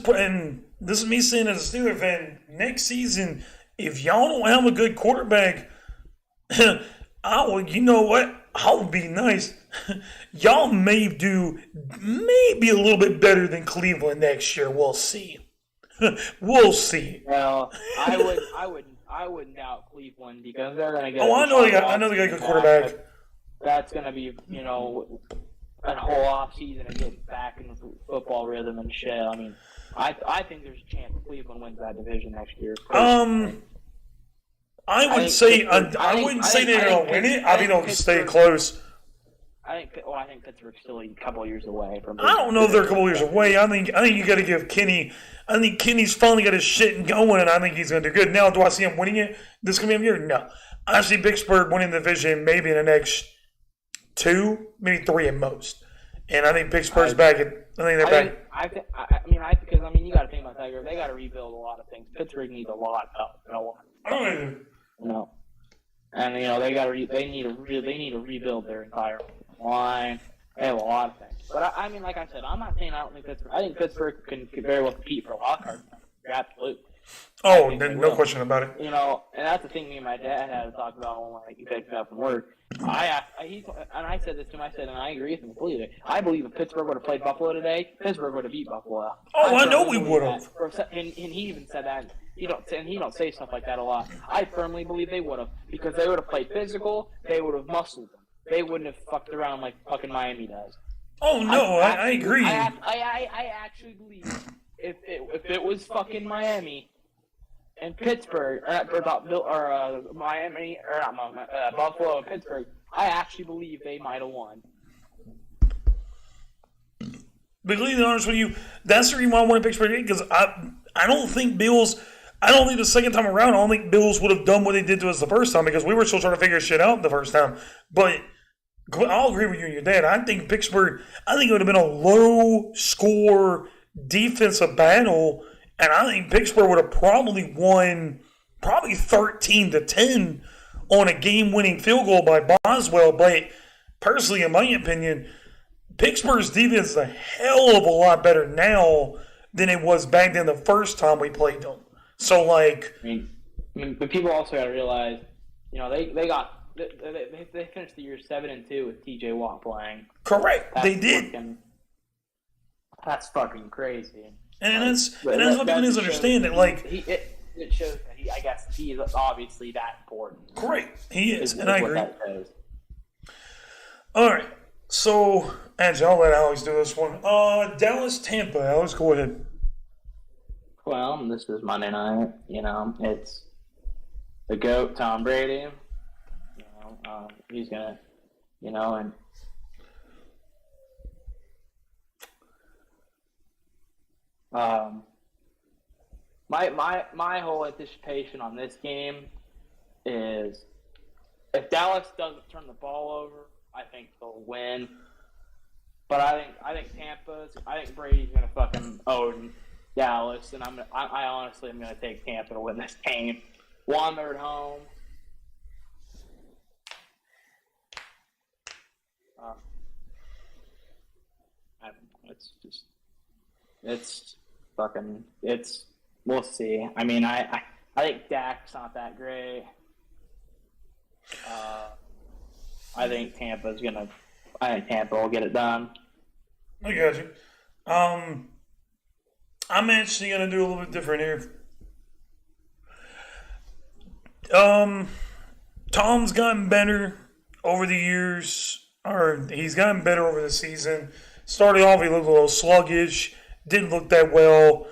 me saying as a Steelers fan, next season, if y'all don't have a good quarterback, you know what? I'll be nice. Y'all may do maybe a little bit better than Cleveland next year. We'll see. We'll see. Well, I wouldn't doubt Cleveland because they're going to get. Oh, I know they got a good quarterback. That's going to be, a whole off season of getting back in the football rhythm and shit. I mean, I think there's a chance Cleveland wins that division next year. I wouldn't say they're going to win it. I think they'll stay close. I think Pittsburgh's still a couple years away from. I don't know if they're a couple years away. I think you got to give Kenny. I think Kenny's finally got his shit going, and I think he's going to do good. Now, do I see him winning it this coming year? No. I see Pittsburgh winning the division maybe in the next 2, maybe 3 at most. And I think Pittsburgh's back. I think they're back. Because you got to think about that. They got to rebuild a lot of things. Pittsburgh needs a lot of help. I don't know. No. And they need to rebuild their entire line. They have a lot of things. But like I said, I'm not saying I don't think Pittsburgh. I think Pittsburgh can very well compete for a wild card. Absolutely. Oh, no question about it. And that's the thing me and my dad had to talk about when he picked me up from work. I said this to him. I said, and I agree with him completely. I believe if Pittsburgh would have played Buffalo today, Pittsburgh would have beat Buffalo. Oh, I know we would have. And he even said that. He don't say stuff like that a lot. I firmly believe they would have because they would have played physical. They would have muscled them. They wouldn't have fucked around like fucking Miami does. Oh no, I agree. I actually believe if it was fucking Miami and Pittsburgh or Miami or not Buffalo and Pittsburgh, I actually believe they might have won. But to be honest with you, that's the reason why I want to Pittsburgh because I don't think Bills. I don't think the second time around, I don't think Bills would have done what they did to us the first time because we were still trying to figure shit out the first time. But I'll agree with you and your dad. I think Pittsburgh, it would have been a low-score defensive battle, and I think Pittsburgh would have probably won 13-10 on a game-winning field goal by Boswell. But personally, in my opinion, Pittsburgh's defense is a hell of a lot better now than it was back then the first time we played them. So, but people also got to realize, they finished the year 7-2 with T.J. Watt playing. Correct, they did. That's fucking crazy. And that's what people need to understand. It shows that I guess he is obviously that important. Correct, he is, and I agree. All right, so actually, I'll let Alex do this one. Dallas, Tampa. Alex, go ahead. Well, this is Monday night. It's the GOAT, Tom Brady. He's gonna, and my whole anticipation on this game is if Dallas doesn't turn the ball over, I think they'll win. But I think Brady's gonna fucking own Dallas, and I honestly am gonna take Tampa to win this game. One, they're at home. We'll see. I think Dak's not that great. I think Tampa will get it done. I got you. I'm actually going to do a little bit different here. Tom's gotten better over the years, or he's gotten better over the season. Started off, he looked a little sluggish, didn't look that well,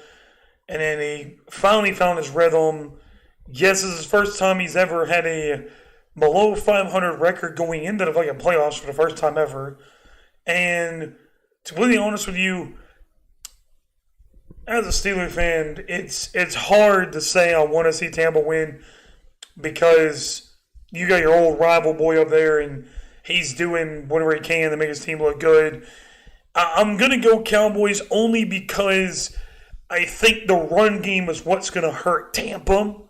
and then he finally found his rhythm. Yes, this is his first time he's ever had a below 500 record going into the fucking playoffs for the first time ever. And to be really honest with you, as a Steelers fan, it's hard to say I want to see Tampa win because you got your old rival boy up there, and he's doing whatever he can to make his team look good. I'm going to go Cowboys only because I think the run game is what's going to hurt Tampa.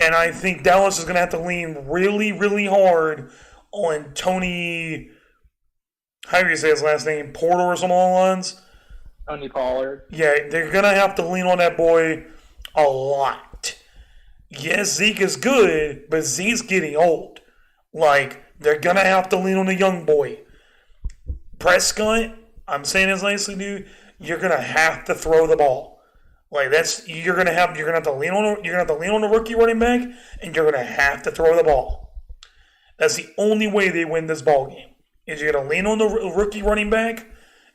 And I think Dallas is going to have to lean really, really hard on Tony, how do you say his last name? Porter or something along the lines? Tony Pollard. Yeah, they're going to have to lean on that boy a lot. Yes, Zeke is good, but Zeke's getting old. Like, they're going to have to lean on the young boy. Prescott, I'm saying this nicely, dude, you're going to have to throw the ball. Like, you're gonna have to lean on the rookie running back, and you're gonna have to throw the ball. That's the only way they win this ball game. Is you're gonna lean on the rookie running back,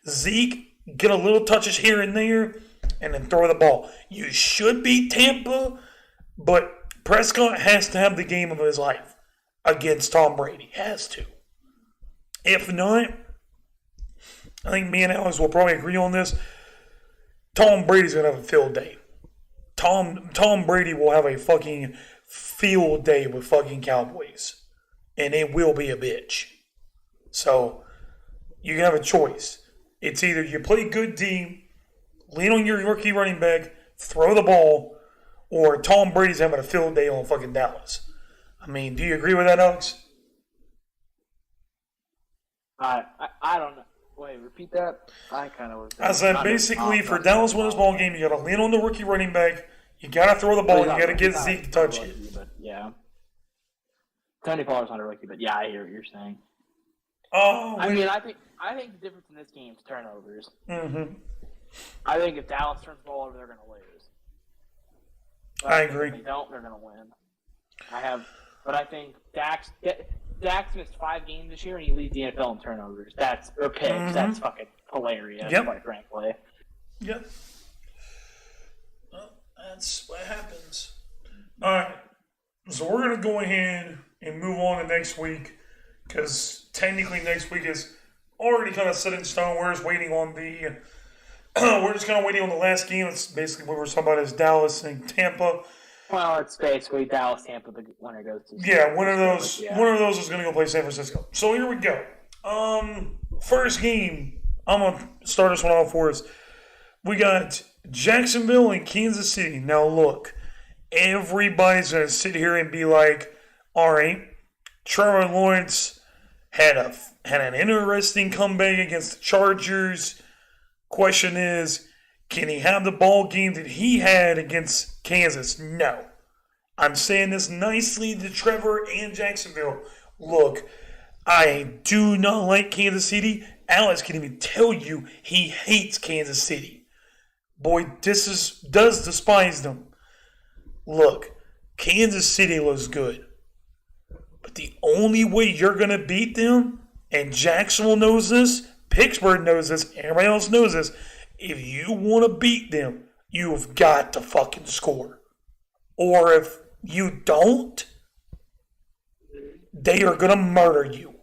Zeke, get a little touches here and there, and then throw the ball. You should beat Tampa, but Prescott has to have the game of his life against Tom Brady. Has to. If not, I think me and Alex will probably agree on this. Tom Brady's going to have a field day. Tom Brady will have a fucking field day with fucking Cowboys. And it will be a bitch. So, you can have a choice. It's either you play good D, lean on your rookie running back, throw the ball, or Tom Brady's having a field day on fucking Dallas. I mean, do you agree with that, Alex? I don't know. Wait, repeat that? I kind of was. I said basically for Dallas win this ball game, you got to lean on the rookie running back. You got to throw the ball. You got to get Zeke to touch it. But yeah, Tony Pollard's not a rookie, but yeah, I hear what you're saying. Oh, I mean, I think the difference in this game is turnovers. Mm-hmm. I think if Dallas turns the ball over, they're going to lose. But I agree. If they don't, they're going to win. But I think Dak's missed 5 games this year, and he leads the NFL in turnovers. Or picks. Mm-hmm. That's fucking hilarious, quite frankly. Yep. Well, that's what happens. All right. So we're going to go ahead and move on to next week, because technically next week is already kind of set in stone. We're just waiting on the we're just kind of waiting on the last game. It's basically what we're talking about is Dallas and Tampa. Well, it's basically Dallas, Tampa, the winner goes to. Yeah, one of those is going to go play San Francisco. So here we go. First game, I'm going to start this one off for us. We got Jacksonville and Kansas City. Now look, everybody's going to sit here and be like, all right, Trevor Lawrence had an interesting comeback against the Chargers. Question is, can he have the ball game that he had against Kansas? No. I'm saying this nicely to Trevor and Jacksonville. Look, I do not like Kansas City. Alex can even tell you he hates Kansas City. Boy, does despise them. Look, Kansas City looks good. But the only way you're going to beat them, and Jacksonville knows this, Pittsburgh knows this, everybody else knows this, if you want to beat them, you've got to fucking score. Or if you don't, they are going to murder you.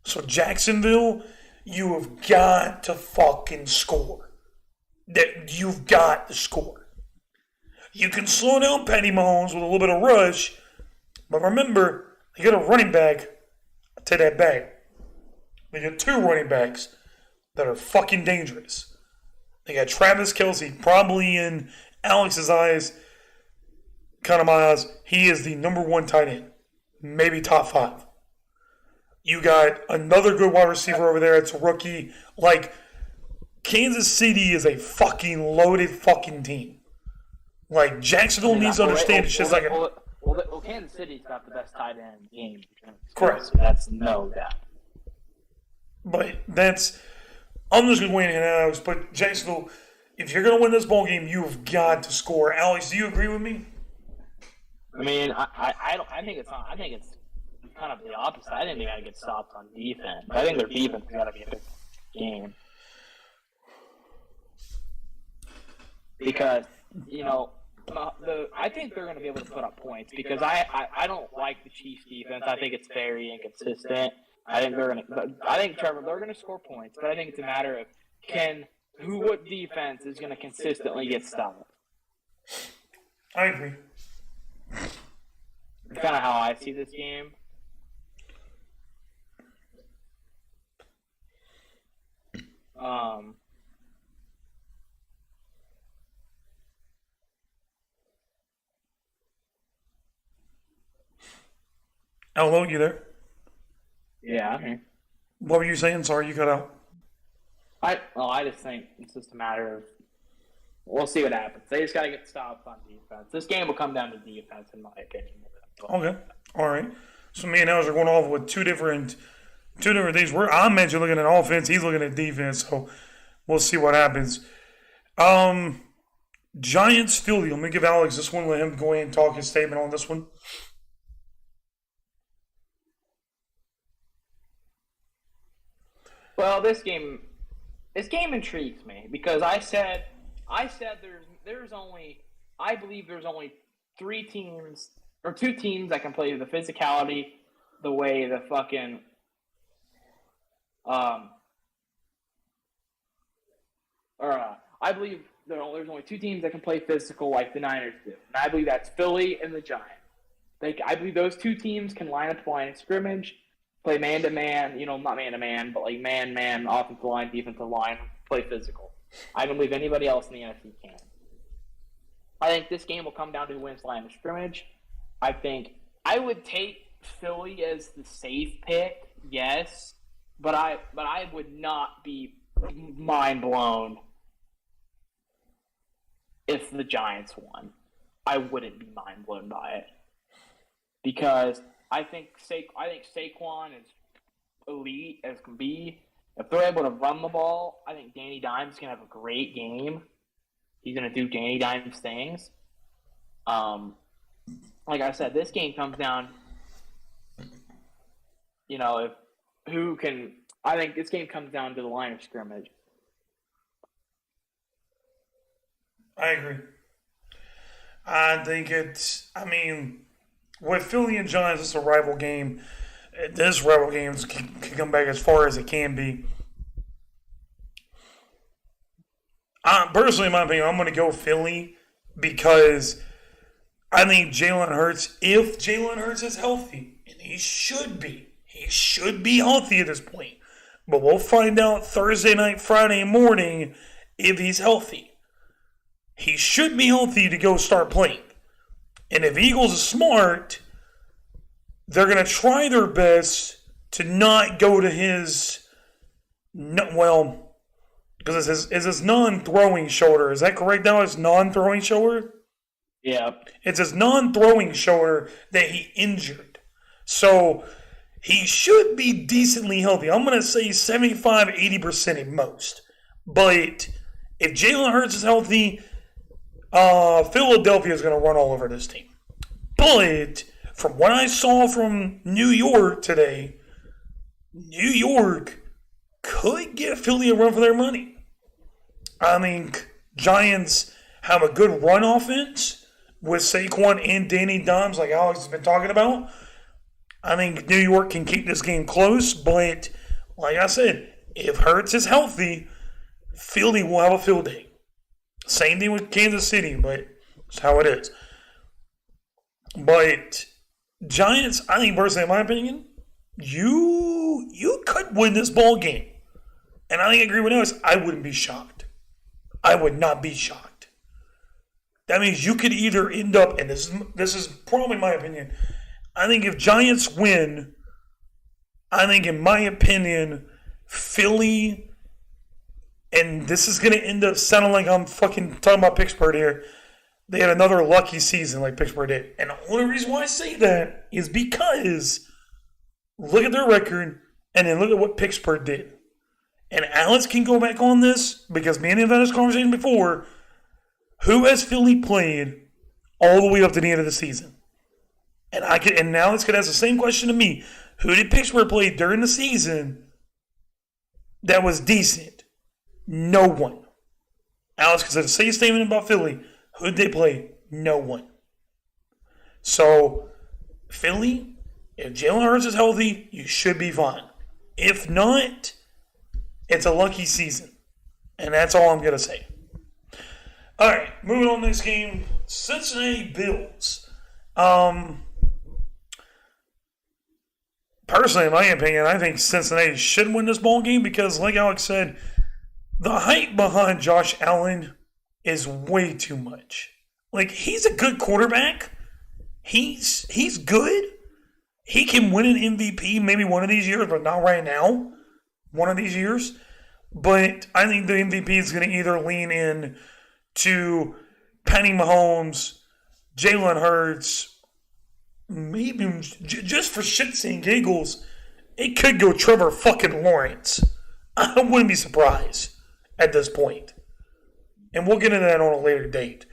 So Jacksonville, you have got to fucking score. You've got to score. You can slow down Patty Mahomes with a little bit of rush, but remember, you got a running back to that bag. They got 2 running backs that are fucking dangerous. They got Travis Kelce, probably in Alex's eyes, kind of my eyes, he is the number 1 tight end. Maybe top 5. You got another good wide receiver over there. It's a rookie. Like, Kansas City is a fucking loaded fucking team. Like, Jacksonville needs to understand it's just like a... Well, Kansas City's got the best tight end game. Correct. So that's no doubt. But that's... I'm just going to win it, Alex. But Jacksonville, if you're going to win this ball game, you've got to score. Alex, do you agree with me? I mean, I think it's not. I think it's kind of the opposite. I think they got to get stopped on defense. I think their defense has got to be a big game because I think they're going to be able to put up points because I don't like the Chiefs defense. I think it's very inconsistent. I think Trevor, they're going to score points, but I think it's a matter of what defense is going to consistently get stopped. I agree. kind of how I see this game. Hello, you there? Yeah, I mean, What were you saying? Sorry, you cut out. I just think it's just a matter of we'll see what happens. They just got to get stops on defense. This game will come down to defense, in my opinion. Okay, all right. So me and Els are going off with two different things. I'm actually looking at offense. He's looking at defense. So we'll see what happens. Giants Philly. Let me give Alex this one. Let him go ahead and talk his statement on this one. Well, this game intrigues me because I said there's only I believe there's only 3 teams or 2 teams that can play the physicality the way the fucking I believe there's only 2 teams that can play physical like the Niners do, and I believe that's Philly and the Giants. I believe those 2 teams can line up line of scrimmage, play man-to-man, not man-to-man, but like man-man, offensive line, defensive line, play physical. I don't believe anybody else in the NFC can. I think this game will come down to who wins line of scrimmage. I think I would take Philly as the safe pick, yes, but I would not be mind blown if the Giants won. I wouldn't be mind blown by it because I think Saquon is elite as can be. If they're able to run the ball, I think Danny Dimes can have a great game. He's going to do Danny Dimes things. Like I said, this game comes down, I think this game comes down to the line of scrimmage. I agree. I think with Philly and Giants, it's a rival game. This rival game can come back as far as it can be. Personally, in my opinion, I'm going to go Philly because I think Jalen Hurts, if Jalen Hurts is healthy, and he should be healthy at this point, but we'll find out Thursday night, Friday morning if he's healthy. He should be healthy to go start playing. And if Eagles is smart, they're going to try their best to not go to his, because it's his non-throwing shoulder. Is that correct now? His non-throwing shoulder? Yeah. It's his non-throwing shoulder that he injured. So he should be decently healthy. I'm going to say 75-80% at most. But if Jalen Hurts is healthy, Philadelphia is going to run all over this team. But from what I saw from New York today, New York could get Philly a run for their money. I think Giants have a good run offense with Saquon and Danny Dimes, like Alex has been talking about. I think New York can keep this game close, but like I said, if Hurts is healthy, Philly will have a field day. Same thing with Kansas City, but it's how it is. But Giants, I think personally, in my opinion, you could win this ball game. And I think I agree with Alex. I wouldn't be shocked. I would not be shocked. That means you could either end up, and this is probably my opinion. I think if Giants win, I think in my opinion, Philly, and this is going to end up sounding like I'm fucking talking about Pittsburgh here. They had another lucky season like Pittsburgh did. And the only reason why I say that is because look at their record and then look at what Pittsburgh did. And Alex can go back on this because me and him had this conversation before. Who has Philly played all the way up to the end of the season? And Alex could ask the same question to me. Who did Pittsburgh play during the season that was decent? No one. Alex could say the same statement about Philly. Who did they play? No one. So, Philly, if Jalen Hurts is healthy, you should be fine. If not, it's a lucky season. And that's all I'm going to say. All right, moving on to this game. Cincinnati Bills. personally, in my opinion, I think Cincinnati should win this ball game because, like Alex said, the hype behind Josh Allen is way too much. Like, he's a good quarterback. He's good. He can win an MVP maybe one of these years, but not right now. One of these years. But I think the MVP is going to either lean in to Patty Mahomes, Jalen Hurts, maybe just for shits and giggles, it could go Trevor fucking Lawrence. I wouldn't be surprised at this point. And we'll get into that on a later date.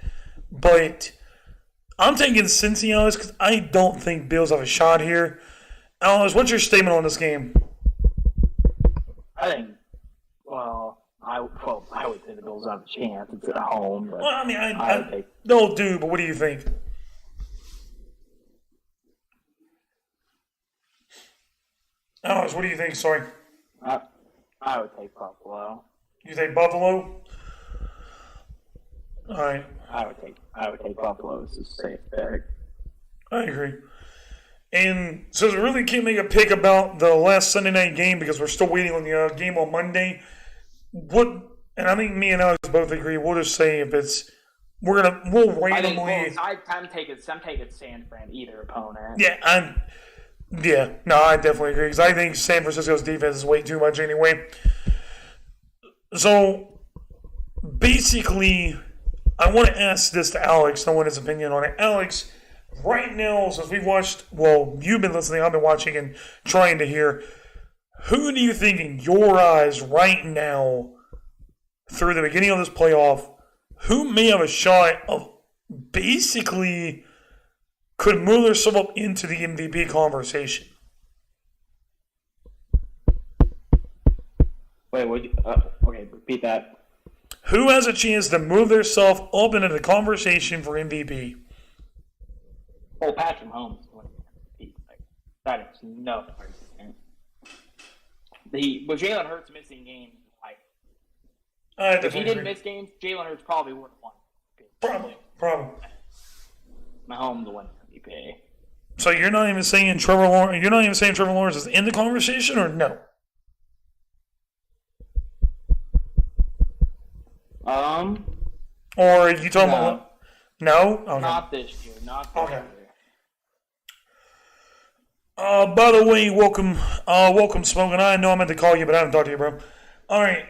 But I'm taking Cincy, Alex, because I don't think Bills have a shot here. Alex, what's your statement on this game? I think, I would say the Bills have a chance. It's at home. But Well, I mean, I would take, no, dude, but what do you think? Alex, what do you think? Sorry. I would take Buffalo. You think Buffalo? All right. I would take Buffalo as a safe pick. I agree. And since we really can't make a pick about the last Sunday night game because we're still waiting on the game on Monday, and I think me and Alex both agree, we'll just say if it's, we'll I think randomly. I'm taking San Fran, either opponent. I definitely agree because I think San Francisco's defense is way too much anyway. So, basically, I want to ask this to Alex. I want his opinion on it. Alex, right now, since we've watched, you've been listening, I've been watching and trying to hear, who do you think in your eyes right now, through the beginning of this playoff, who may have a shot of basically could move themselves up into the MVP conversation? Wait, okay, repeat that. Who has a chance to move themselves up into the conversation for MVP? Oh, Patrick Mahomes. That is no argument. With Jalen Hurts missing games, if he didn't miss games, Jalen Hurts probably would have won. Probably. Mahomes will win MVP. So you're not even saying Trevor Lawrence? You're not even saying Trevor Lawrence is in the conversation, or no? Or are you talking about? No. Okay. Not this year. Okay. By the way, welcome, Smoking. I know I meant to call you, but I haven't talked to you, bro. All right,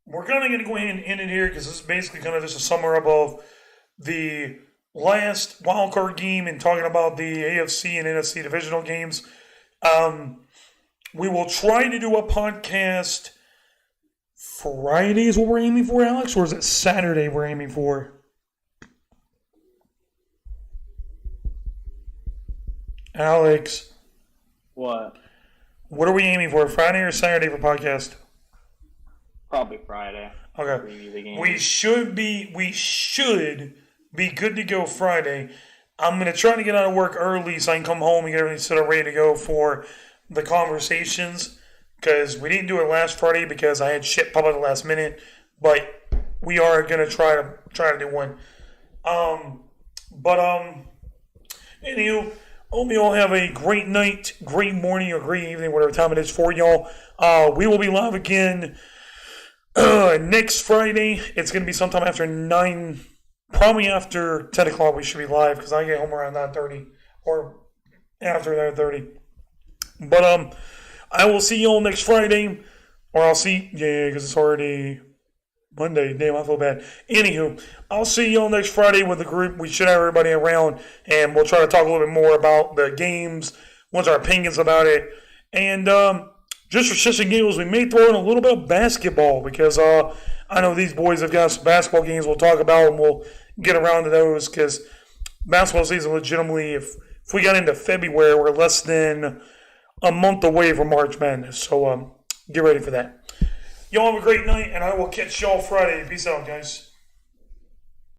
we're kind of going to go ahead and end it here because this is basically kind of just a summer up of the last wild card game and talking about the AFC and NFC divisional games. We will try to do a podcast Friday is what we're aiming for, Alex, or is it Saturday we're aiming for? Alex. What? What are we aiming for, Friday or Saturday for podcast? Probably Friday. Okay. We should be good to go Friday. I'm going to try to get out of work early so I can come home and get everything set up ready to go for the conversations. Because we didn't do it last Friday because I had shit pop up at the last minute. But we are going to try to do one. Anywho, hope you all have a great night, great morning, or great evening, whatever time it is for y'all. We will be live again next Friday. It's going to be sometime after 9, probably after 10 o'clock we should be live because I get home around 9:30 or after 9:30. But I will see y'all next Friday, or I'll see, because it's already Monday. Damn, I feel bad. Anywho, I'll see y'all next Friday with the group. We should have everybody around, and we'll try to talk a little bit more about the games, what's our opinions about it, and just for shits and giggles, we may throw in a little bit of basketball because I know these boys have got some basketball games we'll talk about, and we'll get around to those because basketball season legitimately, if we got into February, we're less than a month away from March Madness. So get ready for that. Y'all have a great night, and I will catch y'all Friday. Peace out, guys.